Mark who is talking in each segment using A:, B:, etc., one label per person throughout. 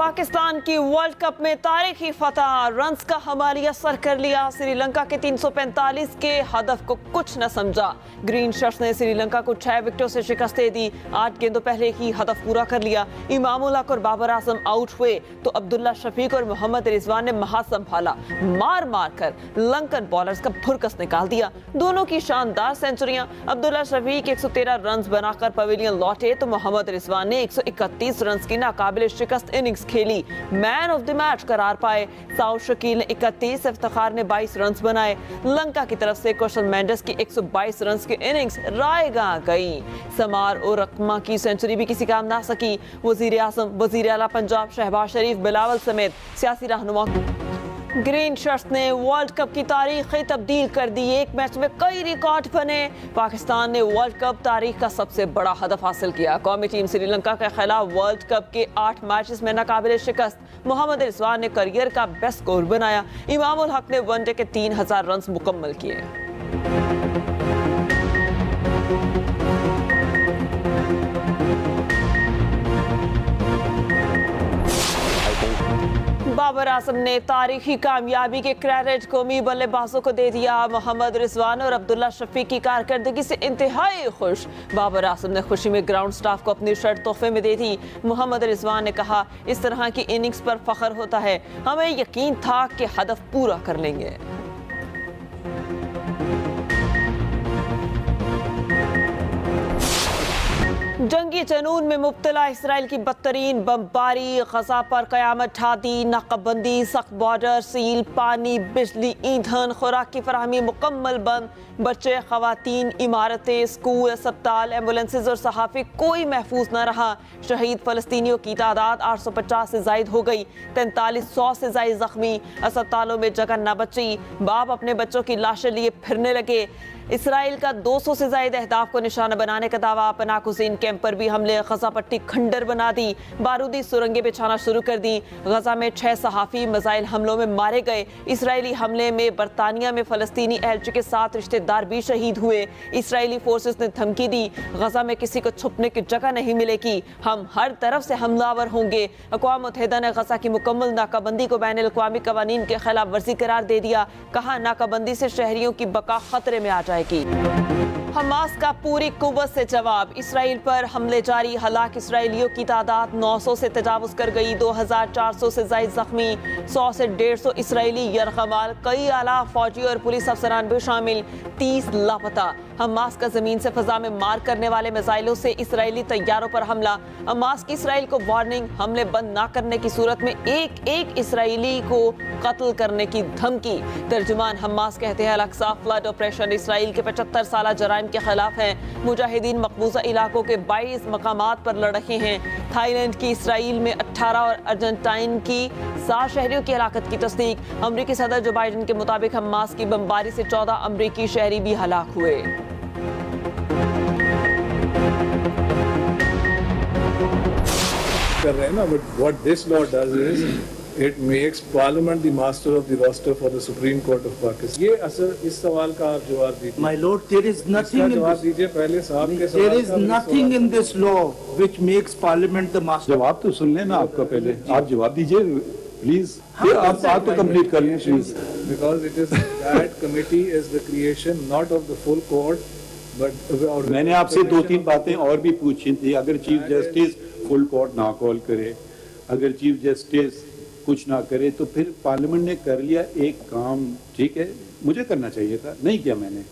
A: पाकिस्तान की world cup में तारीखी फतह, रन्स का हमालिया सर कर लिया। श्रीलंका के 345 के हदफ को कुछ न समझा। ग्रीन शर्ट्स ने श्रीलंका को 6 विकेटों से शिकस्त दे दी। 8 गेंदों पहले ही हदफ पूरा कर लिया। इमाम उल हक और बाबर आजम आउट हुए तो अब्दुल्ला शफीक और मोहम्मद रिजवान ने महाज संभाला। मार मार कर लंकन बॉलर्स का भुरकस निकाल दिया। दोनों की शानदार सेंचुरियां। अब्दुल्ला शफीक 113 रन बनाकर पवेलियन लौटे तो मोहम्मद रिजवान ने 131 रन की नाकाबिल शिकस्त इनिंग्स खेली। मैन ऑफ द मैच करार पाए। साउथ शकील ने 31, इफ्तिखार ने 22 रन बनाए। लंका की तरफ से कौशल मेंडिस की 122 रन की इनिंग्स रायगा गई। समार और रकमा की सेंचुरी भी किसी काम ना सकी। वजीर आजम, वजीर आला पंजाब शहबाज शरीफ, बिलावल समेत सियासी रहनुमा। ग्रीन शर्ट्स ने वर्ल्ड कप की तारीख तब्दील कर दी। एक मैच में कई रिकॉर्ड बने। पाकिस्तान ने वर्ल्ड कप तारीख का सबसे बड़ा हदफ हासिल किया। कौमी टीम श्रीलंका के खिलाफ वर्ल्ड कप के 8 मैचेस में नाकाबिल शिकस्त। मोहम्मद रिजवान ने करियर का बेस्ट स्कोर बनाया। इमाम उल हक ने वनडे के 3000 रन मुकम्मल किए। बाबर आजम ने तारीखी कामयाबी के क्रेडिट कौमी बल्लेबाजों को दे दिया। मोहम्मद रिजवान और अब्दुल्ला शफीक की कारकर्दगी से इंतहाई खुश। बाबर आजम ने खुशी में ग्राउंड स्टाफ को अपनी शर्ट तोहफे में दे दी। मोहम्मद रिजवान ने कहा, इस तरह की इनिंग्स पर फख्र होता है। हमें यकीन था कि हदफ पूरा कर लेंगे। जंगी जनून में मुब्तला इसराइल की बदतरीन बमबारी। गजा पर कयामत ढा दी। नाकाबंदी, सख्त बॉर्डर सील, पानी, बिजली, ईंधन, खुराक की फराहमी मुकम्मल बंद। बच्चे, खवातीन, इमारतें, स्कूल, अस्पताल, एम्बुलेंसेज और सहाफ़ी कोई महफूज न रहा। शहीद फ़लस्तीनियों की तादाद 850 से ज़ायद हो गई। 4300 से ज़ायद ज़ख्मी। अस्पतालों में जगह न बची। बाप अपने बच्चों की लाशें लिए फिरने लगे। इसराइल का 200 से ज़ायद अहदाफ को निशाना बनाने का दावा। पनाकुज़ीन कैंप पर भी हमले। गजा पट्टी खंडर बना दी। बारूदी सुरंगें बिछाना शुरू कर दी। गजा में 6 सहाफ़ी मिसाइल हमलों में मारे गए। इसराइली हमले में बरतानिया में फ़लस्तीनी एलची के 7 रिश्तेदार भी शहीद हुए। इसराइली फोर्सेस ने धमकी दी, गजा में किसी को छुपने की जगह नहीं मिलेगी। हम हर तरफ से हमलावर होंगे। अक़वाम मुत्तहिदा ने गजा की मुकम्मल नाकाबंदी को बैनुल अक़वामी क़वानीन के खिलाफ वर्जी करार दे दिया। कहा, नाकाबंदी से शहरियों की बका खतरे में आ जाएगी। हमास का पूरी कुव्वत से जवाब। इसराइल पर हमले जारी। हलाक इसराइलियों की तादाद 900 से तजावुज़ कर गई। 2400 से ज़ायद ज़ख्मी। 100 से 150 इसराइली यरगमाल। कई आला फौजी और पुलिस अफसरान भी शामिल। 30 लापता। हमास का ज़मीन से फ़ज़ा में मार करने वाले मिसाइलों से इसराइली तैयारों पर हमला। हमास की इसराइल को वार्निंग। हमले बंद ना करने की सूरत में एक इसराइली को कत्ल करने की धमकी। तर्जुमान हमास कहते हैं, अल-अक्सा फ्लड ऑपरेशन इसराइल के 75 साला जराइम के खिलाफ है। मुजाहिदीन मकबूजा इलाकों के 22 मकामात पर लड़ रहे हैं। थाईलैंड की इसराइल में 18 और अर्जेंटाइन की 7 शहरियों की हलाकत की तस्दीक। अमरीकी सदर जो बाइडन के मुताबिक हमास की बमबारी से 14 अमरीकी शहरी भी हलाक हुए।
B: कर रहे हैं ना, but what this law does is it makes Parliament the master of the roster for the Supreme Court of Pakistan. ये असर इस सवाल का आप जवाब दीजिए।
C: My lord, there is nothing in
B: जवाब
C: this.
B: दीजिए पहले साहब के सवाल
C: There is
B: का भी
C: nothing
B: सवाल।
C: in this law which makes Parliament the master.
D: जवाब तो सुन लेना आपका पहले। आप जवाब दीजिए प्लीज। फिर आप बात तो कंप्लीट कर लें please.
B: Because it is that committee is the creation not of the full court but
D: मैंने आपसे 2-3 बातें और भी पूछी थी। अगर चीफ जस्टिस फुल कोर्ट ना कॉल करे, अगर चीफ जस्टिस कुछ ना करे तो फिर पार्लियामेंट ने कर लिया एक काम, ठीक है, मुझे करना चाहिए था, नहीं किया मैंने।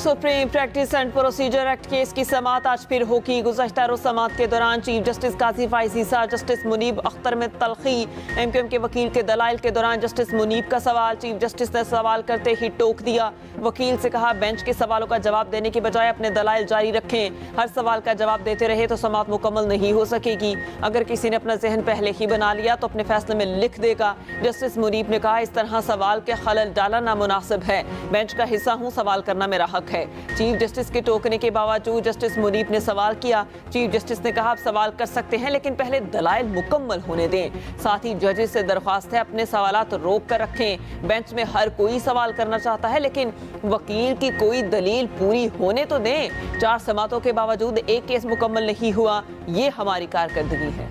A: Supreme practice and procedure act case की समाअत आज फिर होगी। गुज़श्ता रोज़ समाअत के दौरान चीफ जस्टिस काजी फाइज ईसा, जस्टिस मुनीब अख्तर में तलखी। एमक्यूएम के वकील के दलाइल के दौरान जस्टिस मुनीब का सवाल। चीफ जस्टिस ने सवाल करते ही टोक दिया। वकील से कहा, बेंच के सवालों का जवाब देने की बजाय अपने दलाइल जारी रखें। हर सवाल का जवाब देते रहे तो समाअत मुकम्मल नहीं हो सकेगी। अगर किसी ने अपना जहन पहले ही बना लिया तो अपने फैसले में लिख देगा। जस्टिस मुनीब ने कहा, इस तरह सवाल के खलल डालना नामुनासिब है। बेंच का हिस्सा हूँ, सवाल करना मेरा हक है। चीफ जस्टिस के टोकने के बावजूद जस्टिस मुनीब ने सवाल किया। चीफ जस्टिस ने कहा, आप सवाल कर सकते हैं लेकिन पहले दलाइल मुकम्मल होने दें। साथ ही जजेस से दरख्वास्त है, अपने सवालात रोक कर रखें। बेंच में हर कोई सवाल करना चाहता है लेकिन वकील की कोई दलील पूरी होने तो दें। 4 समातों के बावजूद एक केस मुकम्मल नहीं हुआ, ये हमारी कारकर्दगी है।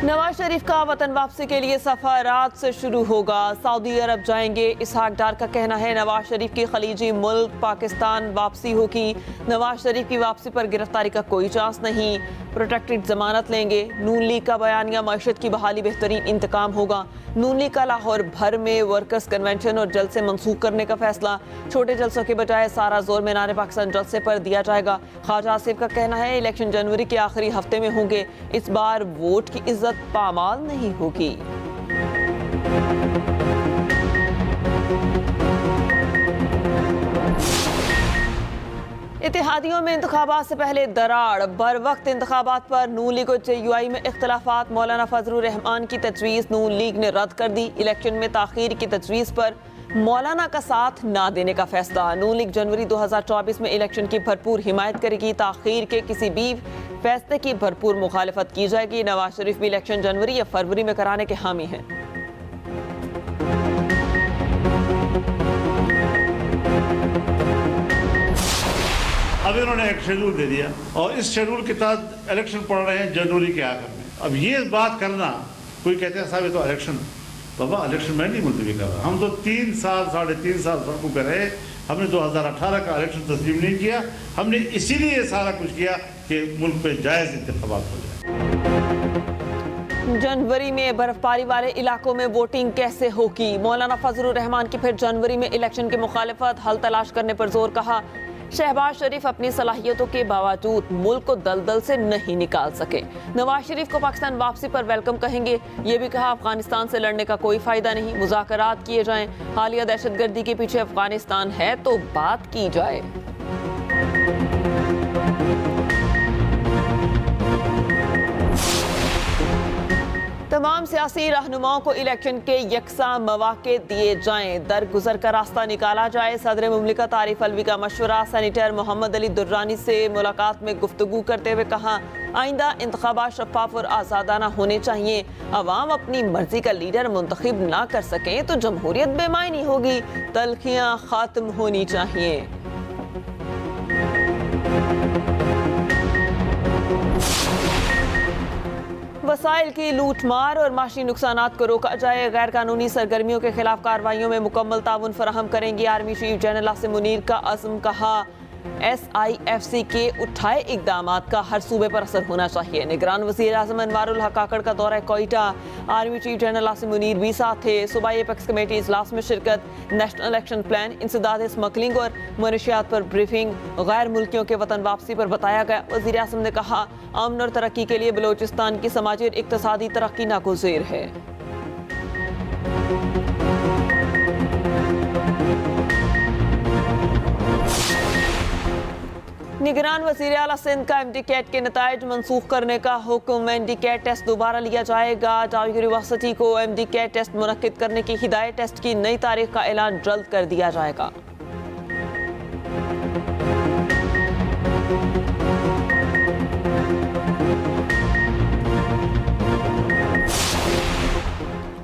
A: नवाज शरीफ का वतन वापसी के लिए सफर आज से शुरू होगा। सऊदी अरब जाएंगे। इसहाक डार का कहना है नवाज शरीफ की खलीजी मुल्क पाकिस्तान वापसी होगी। नवाज शरीफ की वापसी पर गिरफ्तारी का कोई चांस नहीं। प्रोटेक्टेड जमानत लेंगे। नून लीग का बयानिया मईशत की बहाली बेहतरीन इंतकाम होगा। नून लीग का लाहौर भर में वर्कर्स कन्वेंशन और जलसे मनसूख करने का फैसला। छोटे जलसों के बजाय सारा जोर मीनार पाकिस्तान जलसे पर दिया जाएगा। ख्वाजा आसिफ का कहना है इलेक्शन जनवरी के आखिरी हफ्ते में होंगे। इस बार वोट की इज्जत पामाल नहीं होगी। इत्तेहादियों में इंतखाबात से पहले दराड़। बर वक्त इंतखाबात पर नून लीग और JUI में इख्तलाफात। मौलाना फजलुर रहमान की तजवीज़ नून लीग ने रद्द कर दी। इलेक्शन में ताखीर की तजवीज़ पर मौलाना का साथ ना देने का फैसला। नून लीग जनवरी 2024 में इलेक्शन की भरपूर हिमायत करेगी। ताखीर के किसी भी फैसले की भरपूर मुखालिफत की जाएगी। नवाज शरीफ भी इलेक्शन जनवरी या फरवरी में कराने के हामी हैं।
E: अब इन्होंने एक शेड्यूल दे दिया और इस शेड्यूल के तहत इलेक्शन पड़ रहे हैं जनवरी के आखिर में। अब ये बात करना, कोई कहते हैं साहब ये तो इलेक्शन, बाबा इलेक्शन मैं नहीं मुलतवी कर रहा। हम तो 3 साल 3.5 साल सड़कों पर रहे। हमने 2018 का इलेक्शन तस्लीम नहीं किया। हमने इसीलिए सारा कुछ किया कि मुल्क पे जायज़ इंतखाबात हो जाए।
A: जनवरी में बर्फबारी वाले इलाकों में वोटिंग कैसे होगी? मौलाना फजलुर रहमान की फिर जनवरी में इलेक्शन की मुखालिफत, हल तलाश करने पर जोर। कहा शहबाज शरीफ अपनी सलाहियतों के बावजूद मुल्क को दलदल से नहीं निकाल सके। नवाज शरीफ को पाकिस्तान वापसी पर वेलकम कहेंगे। ये भी कहा अफगानिस्तान से लड़ने का कोई फायदा नहीं, मुज़ाकरात किए जाएं। हालिया दहशतगर्दी के पीछे अफगानिस्तान है तो बात की जाए। तमाम सियासी रहनुमाओं को इलेक्शन के यकसा मौके दिए जाएं। दरगुजर का रास्ता निकाला जाए। सदर मुमलिकत आरिफ अलवी का मशवरा। सेनेटर मोहम्मद अली दुर्रानी से मुलाकात में गुफ्तगू करते हुए कहा आइंदा इंतखाबात शफाफ और आज़ादाना होने चाहिए। अवाम अपनी मर्जी का लीडर मुंतखब ना कर सकें तो जमहूरियत बेमायनी होगी। तल्खियाँ खात्म होनी चाहिए। वसाइल की लूटमार और माशी नुकसानात को रोका जाए। गैर कानूनी सरगर्मियों के खिलाफ कार्रवाइयों में मुकम्मल ताउन फराहम करेंगी। Army chief general Asim Munir का अज़्म। कहा SIFC के उठाए इकदामात का हर सूबे पर असर होना चाहिए। निगरान वज़ीर आज़म अनवारुल हक काकड़ का दौरा Quetta. Army chief general Asim Munir भी साथ थे। सूबाई एपेक्स कमेटी इजलास में शिरकत। नेशनल एक्शन प्लान, इंसदाद स्मगलिंग और मनशियात पर ब्रीफिंग। गैर मुल्कियों के वतन वापसी पर बताया गया। वज़ीर आज़म ने कहा अमन और तरक्की के लिए बलोचिस्तान की समाजी और इक्तसादी तरक्की नागुज़ेर है। निगरान वज़ीर आला सिंध का MD कैट के नताइज मनसूख करने का हुक्म। MD कैट टेस्ट दोबारा लिया जाएगा। जावी यूनिवर्सिटी को MD कैट टेस्ट मुनक्किद करने की हिदायत। टेस्ट की नई तारीख का ऐलान जल्द कर दिया जाएगा।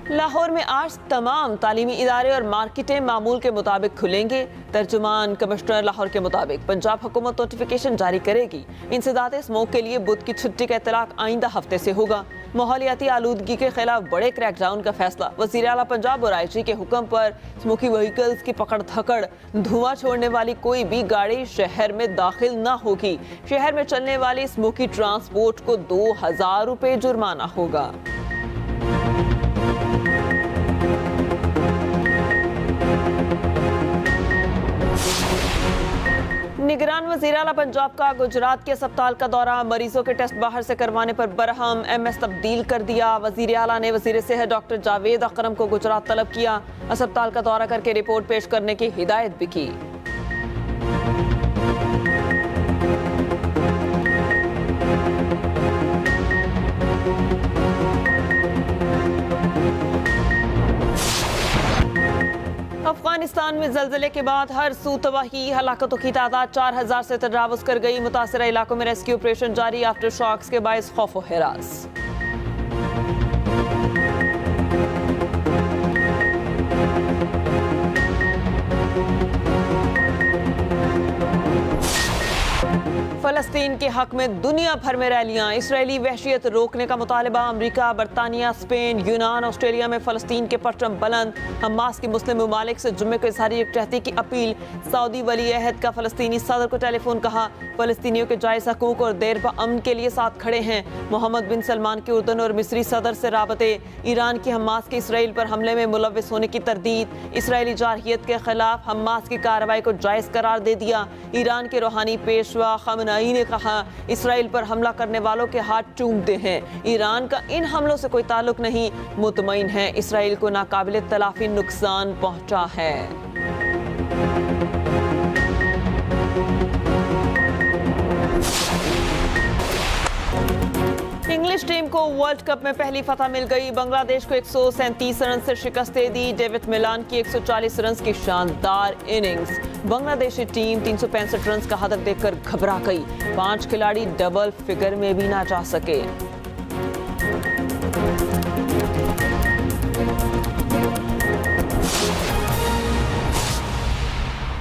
A: लाहौर में आज तमाम तालीमी इदारे और मार्केटें मामूल के मुताबिक खुलेंगे। तर्जुमान कमिश्नर लाहौर के मुताबिक पंजाब हुकूमत नोटिफिकेशन जारी करेगी। इंसदाद स्मोक के लिए बुध की छुट्टी का इतलाक आइंदा हफ्ते से होगा। माहौलियाती आलूदगी के खिलाफ बड़े क्रैकडाउन का फैसला। वज़ीर आला पंजाब और IG के हुक्म पर स्मोकी व्हीकल्स की पकड़ धकड़। धुआं छोड़ने वाली कोई भी गाड़ी शहर में दाखिल न होगी। शहर में चलने वाली स्मोकी ट्रांसपोर्ट को 2000 रुपये जुर्माना होगा। निगरान वज़ीर आला पंजाब का गुजरात के अस्पताल का दौरा। मरीजों के टेस्ट बाहर से करवाने पर बरहम। MS तब्दील कर दिया। वज़ीर आला ने वज़ीर सेहत डॉक्टर जावेद अकरम को गुजरात तलब किया। अस्पताल का दौरा करके रिपोर्ट पेश करने की हिदायत भी की। अफगानिस्तान में ज़लज़ले के बाद हर सू तबाही। हलाकतों की तादाद 4000 से तजावुज़ कर गई। मुतासरा इलाकों में रेस्क्यू ऑपरेशन जारी। आफ्टर शॉक्स के बायस खौफ व हिरास। फलस्तीन के हक में दुनिया भर में रैलियां, इसराइली वहशियत रोकने का मुतालबा। अमेरिका, बरतानिया, स्पेन, यूनान, ऑस्ट्रेलिया में फलस्तीन के परचम बुलंद। हमास की मुस्लिम ममालिक से जुम्मे को इजहार यकजहती की अपील। सऊदी वली अहद का फलस्तीनी सदर को टेलीफोन, कहा फलस्तीनियों के जायज़ हकूक और देर ब अमन के लिए साथ खड़े हैं। मोहम्मद बिन सलमान के उर्दन और मिस्री सदर से राबते। ईरान की हमास के इसराइल पर हमले में मुलव्विस होने की तरदीद। इसराइली जारहियत के खिलाफ हमास की कार्रवाई को जायज़ करार दे दिया। ईरान के रूहानी पेशवा खमनाई ने कहा इसराइल पर हमला करने वालों के हाथ चूमते हैं। ईरान का इन हमलों से कोई ताल्लुक नहीं, मुतमईन है इसराइल को नाकाबिल तलाफी नुकसान पहुंचा है। इंग्लिश टीम को वर्ल्ड कप में पहली फतह मिल गई। बांग्लादेश को 137 रन से शिकस्त दे दी। डेविड मिलान की 140 रन की शानदार इनिंग्स। बांग्लादेशी टीम 365 रन का हदफ देखकर घबरा गई। 5 खिलाड़ी डबल फिगर में भी ना जा सके।